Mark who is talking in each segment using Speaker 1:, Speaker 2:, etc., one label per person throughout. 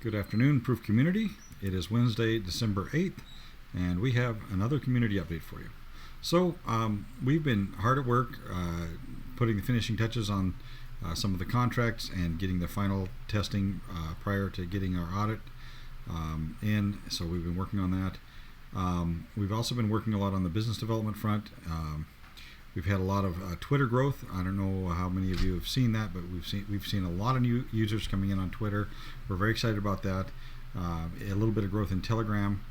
Speaker 1: Good afternoon, PRüF community. It is Wednesday, December 8th, and we have another community update for you. So we've been hard at work putting the finishing touches on some of the contracts and getting the final testing prior to getting our audit in. So we've been working on that. We've also been working a lot on the business development front. We've had a lot of Twitter growth. I don't know how many of you have seen that, but we've seen a lot of new users coming in on Twitter. We're very excited about that. A little bit of growth in Telegram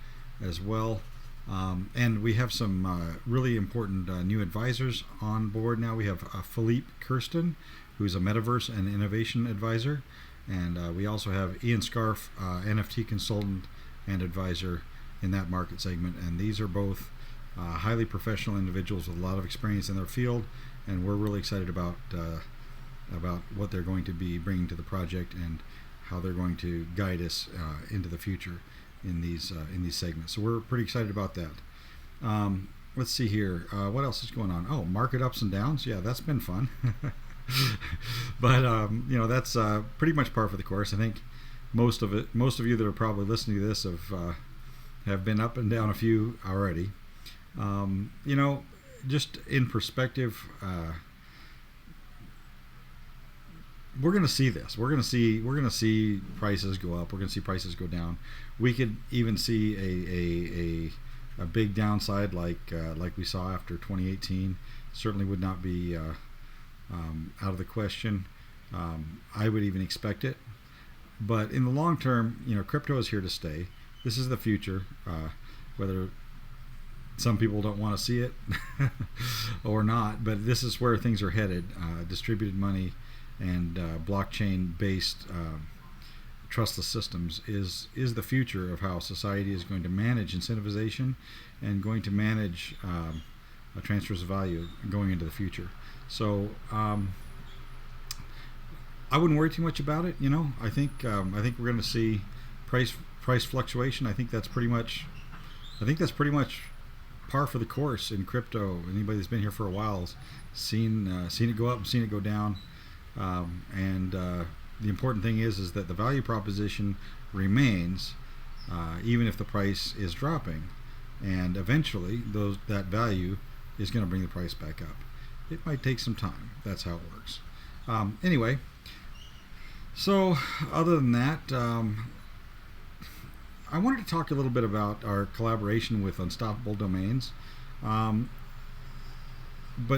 Speaker 1: as well. And we have some really important new advisors on board now. We have Philippe Kirsten, who's a Metaverse and Innovation Advisor. And we also have Ian Scarf, NFT consultant and advisor in that market segment. And these are both highly professional individuals with a lot of experience in their field, and we're really excited about what they're going to be bringing to the project and how they're going to guide us into the future in these segments. So we're pretty excited about that. Let's see here. What else is going on? Oh, market ups and downs. Yeah, that's been fun. But that's pretty much par for the course. I think most of you that are probably listening to this have been up and down a few already. Just in perspective, we're going to see this. We're going to see prices go up. We're going to see prices go down. We could even see a big downside like we saw after 2018. Certainly would not be out of the question. I would even expect it. But in the long term, crypto is here to stay. This is the future. Whether some people don't want to see it or not, but this is where things are headed. Distributed money and blockchain-based trustless systems is the future of how society is going to manage incentivization and going to manage transfers of value going into the future. So I wouldn't worry too much about it. I think we're going to see price fluctuation. I think that's pretty much par for the course in crypto. Anybody that's been here for a while has seen it go up and seen it go down. The important thing is that the value proposition remains, even if the price is dropping, and eventually that value is going to bring the price back up. It might take some time. That's how it works. Anyway, so other than that, I wanted to talk a little bit about our collaboration with Unstoppable Domains. But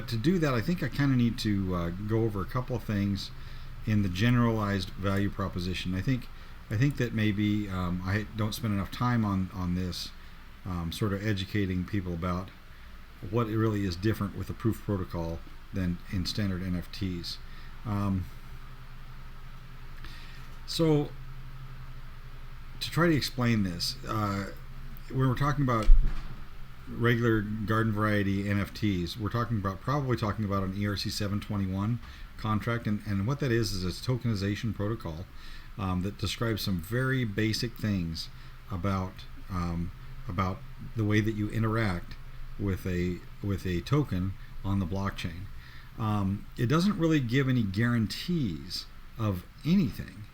Speaker 1: to do that, I think I kind of need to go over a couple of things in the generalized value proposition. I think that maybe I don't spend enough time on this, sort of educating people about what it really is different with the PRüF protocol than in standard NFTs. So to try to explain this, when we're talking about regular garden variety NFTs, we're probably talking about an ERC 721 contract, and what that is a tokenization protocol that describes some very basic things about the way that you interact with a token on the blockchain. It doesn't really give any guarantees of anything.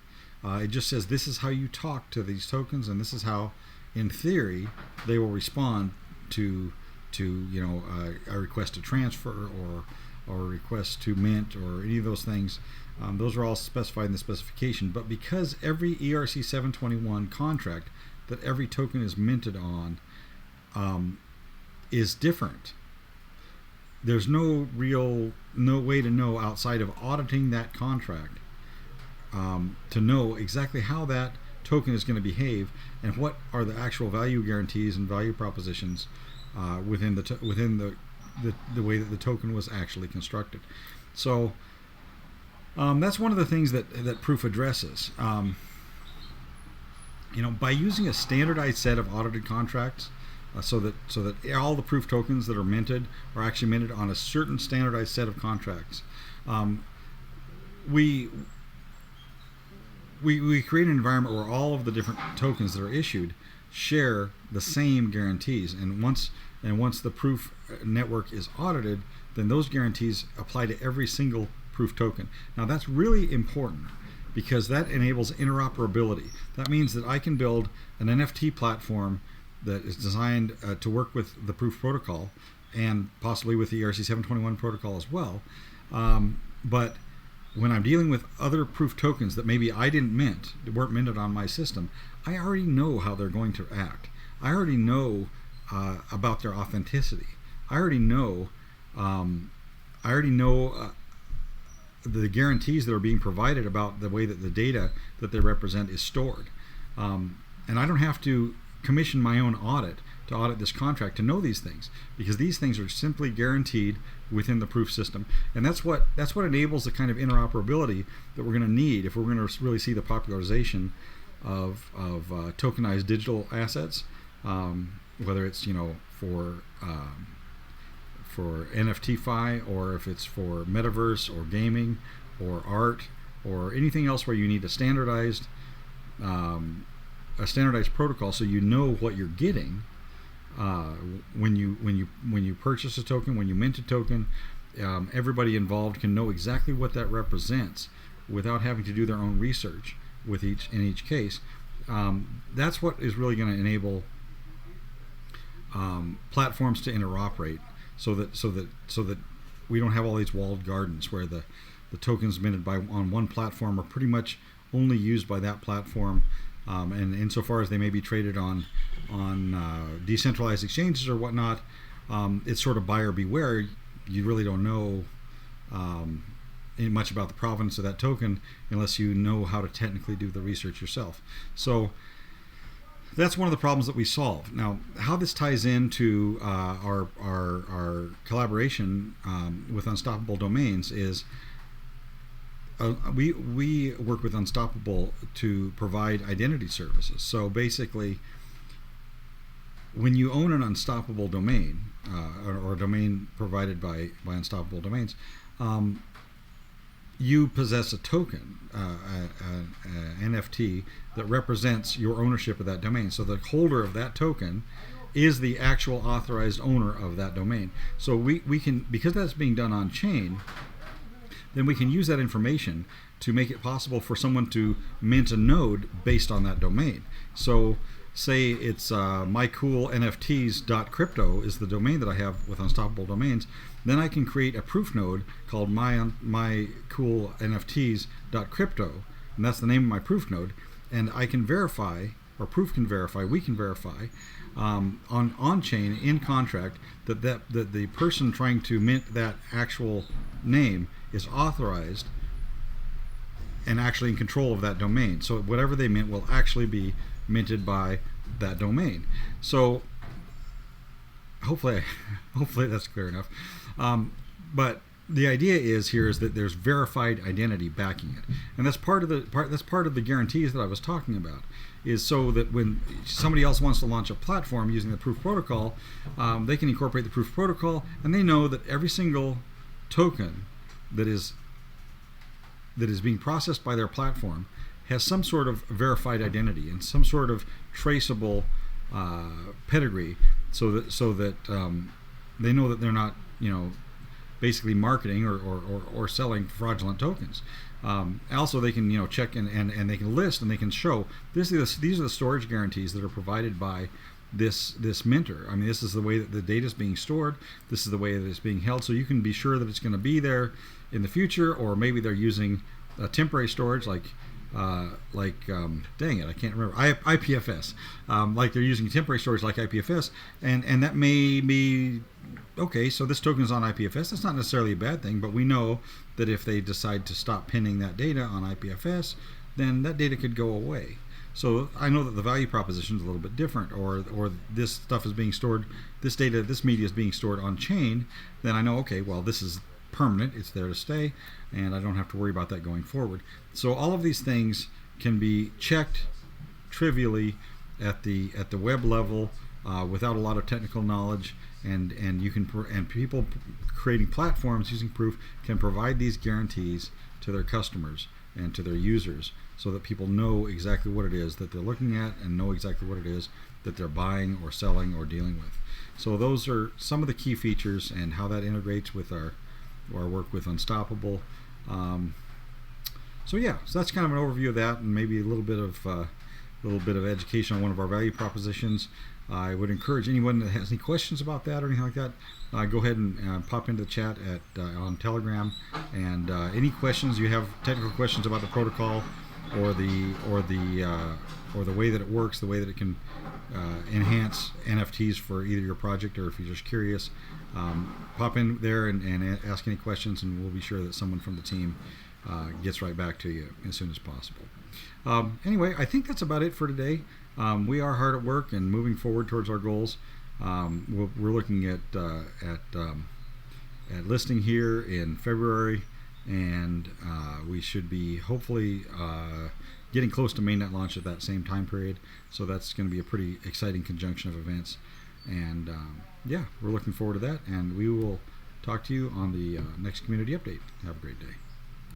Speaker 1: It just says this is how you talk to these tokens, and this is how, in theory, they will respond to a request to transfer or a request to mint or any of those things. Those are all specified in the specification. But because every ERC 721 contract that every token is minted on is different, there's no way to know outside of auditing that contract to know exactly how that token is going to behave and what are the actual value guarantees and value propositions within the way that the token was actually constructed. So that's one of the things that PRüF addresses. By using a standardized set of audited contracts, so that all the PRüF tokens that are minted are actually minted on a certain standardized set of contracts. We create an environment where all of the different tokens that are issued share the same guarantees, and once the PRüF network is audited, then those guarantees apply to every single PRüF token. Now that's really important because that enables interoperability. That means that I can build an NFT platform that is designed to work with the PRüF protocol and possibly with the ERC 721 protocol as well. But when I'm dealing with other PRüF tokens that maybe I didn't mint, that weren't minted on my system, I already know how they're going to act. I already know about their authenticity. I already know the guarantees that are being provided about the way that the data that they represent is stored. And I don't have to commission my own audit to audit this contract to know these things, because these things are simply guaranteed within the PRüF system. And that's what enables the kind of interoperability that we're going to need if we're going to really see the popularization of tokenized digital assets, whether it's for NFT-fi, or if it's for metaverse or gaming or art or anything else where you need a standardized protocol, so you know what you're getting when you purchase a token, when you mint a token. Everybody involved can know exactly what that represents without having to do their own research in each case. That's what is really going to enable platforms to interoperate, so that we don't have all these walled gardens where the tokens minted on one platform are pretty much only used by that platform, and insofar as they may be traded on decentralized exchanges or whatnot, it's sort of buyer beware. You really don't know much about the provenance of that token unless you know how to technically do the research yourself. So that's one of the problems that we solve. Now, how this ties into our collaboration with Unstoppable Domains is we work with Unstoppable to provide identity services. So basically, when you own an Unstoppable domain or a domain provided by Unstoppable Domains, you possess a token, an NFT, that represents your ownership of that domain. So the holder of that token is the actual authorized owner of that domain. So we can, because that's being done on chain, then we can use that information to make it possible for someone to mint a node based on that domain. So say it's mycoolnfts.crypto is the domain that I have with Unstoppable Domains. Then I can create a PRüF node called mycoolnfts.crypto, and that's the name of my PRÜF node. And I can verify, or PRÜF can verify, we can verify on chain in contract that the person trying to mint that actual name is authorized and actually in control of that domain. So whatever they mint will actually be minted by that domain. So hopefully that's clear enough. But the idea is that there's verified identity backing it, and that's part of the guarantees that I was talking about. Is so that when somebody else wants to launch a platform using the PRüF protocol, they can incorporate the PRÜF protocol, and they know that every single token that is being processed by their platform has some sort of verified identity and some sort of traceable pedigree, so that they know that they're not, basically marketing or selling fraudulent tokens. Also, they can check and they can list and they can show these are the storage guarantees that are provided by this minter. I mean, this is the way that the data is being stored. This is the way that it's being held. So you can be sure that it's going to be there in the future, or maybe they're using temporary storage like dang it, I can't remember, IPFS. Like they're using temporary storage like IPFS, and that may be okay. So this token is on IPFS. That's not necessarily a bad thing, but we know that if they decide to stop pinning that data on IPFS, then that data could go away. So I know that the value proposition is a little bit different, or this stuff is being stored, this data, this media is being stored on chain. Then I know, okay, well, this is permanent, it's there to stay, and I don't have to worry about that going forward. So all of these things can be checked trivially at the web level without a lot of technical knowledge, and people creating platforms using PRüF can provide these guarantees to their customers and to their users, so that people know exactly what it is that they're looking at and know exactly what it is that they're buying or selling or dealing with. So those are some of the key features and how that integrates with our work with Unstoppable. So yeah, so that's kind of an overview of that, and maybe a little bit of education on one of our value propositions. I would encourage anyone that has any questions about that or anything like that, go ahead and pop into the chat on Telegram. And any questions you have, technical questions about the protocol or the way that it works, the way that it can enhance NFTs for either your project, or if you're just curious, pop in there and ask any questions, and we'll be sure that someone from the team gets right back to you as soon as possible. Anyway, I think that's about it for today. We are hard at work and moving forward towards our goals. We're looking at listing here in February, and we should be hopefully getting close to mainnet launch at that same time period. So that's going to be a pretty exciting conjunction of events. And yeah, we're looking forward to that, and we will talk to you on the next community update. Have a great day.